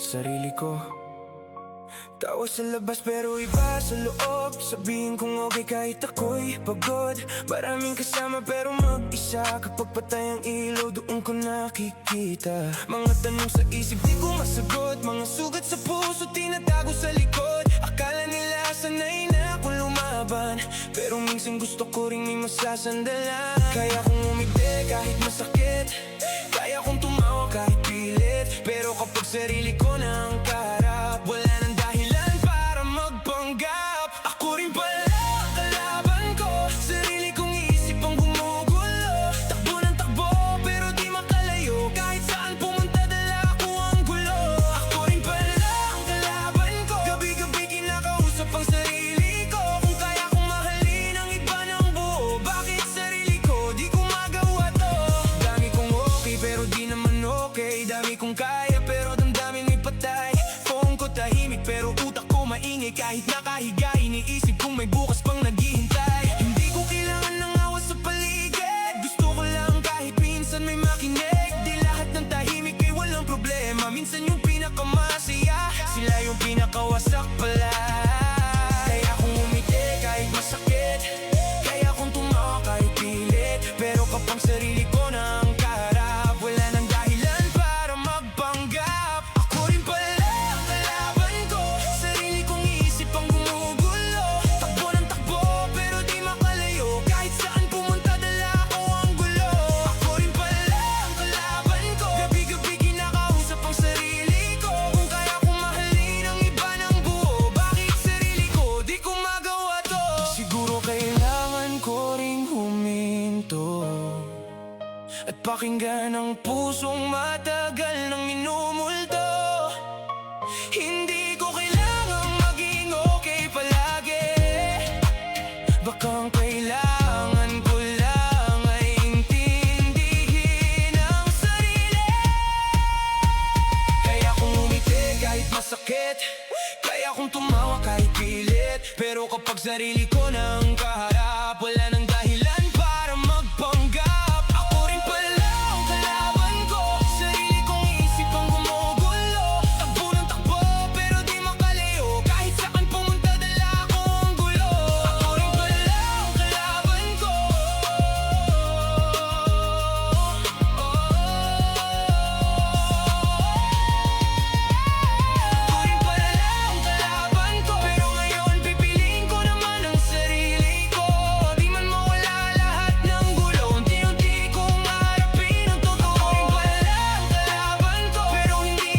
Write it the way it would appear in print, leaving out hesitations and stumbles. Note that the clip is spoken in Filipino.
sarili ko. Tawa sa labas pero iba sa loob. Sabihin kong okay kahit ako'y pagod. Maraming kasama pero mag-isa. Kapag patay ang ilaw doon ko nakikita mga tanong sa isip di ko masagot. Mga sugat sa puso tinatago sa likod. Akala nila sanay na akong lumaban, pero minsan gusto ko rin may masasandalan. Kaya kong umigti kahit masakit, kaya kong tumawa kahit pilit. Pero kapag sarili ko na ang kaharap, wala nang dahilan para magpanggap. Ako rin pala ang kalaban ko, sarili kong isip ang gumugulo. Takbo ng takbo pero di makalayo, kahit saan pumunta dala ko ang gulo. Ako rin pala ang kalaban ko, gabi-gabi kinakausap ang sarili ko. Kung kaya kong mahalin ang iba ng buo, bakit sarili ko di ko magawa to? Dami kong okay pero di naman okay. Dami kong kaya pero damdamin may patay. Phone ko tahimik pero utak ko maingay. Kahit nakahiga iniisip kung may bukas pang naghihintay. Hindi ko kailangan ng awas sa paligid, gusto ko lang kahit minsan may makinig. Di lahat ng tahimik ay walang problema, minsan yung pinakamasaya sila yung pinakawasak pala. Kaya kong umiti kahit masakit, kaya kong tumawa kahit pilit. Pero kapag sarili ko na ang kaharap, wala nang dahilan para magpanggap. Ako rin pala ang kalaban ko, sarili kong isip ang gumugulo. Takbo ng takbo pero di makalayo, kahit saan pumunta dala ko ang gulo. Ako rin pala ang kalaban ko, gabi-gabi kinakausap ang sarili ko. Kung kaya kong mahalin ang iba ng buo, bakit sarili ko di ko magawa to? Siguro kailangan ko ring huminto at pakinggan ang pusong matagal nang minumulto. Hindi ko kailangang maging okay palagi, baka ang kailangan ko lang ay intindihin ang sarili. Kaya kong umiti kahit masakit, kaya kong tumawa kahit pilit. Pero kapag sarili ko nang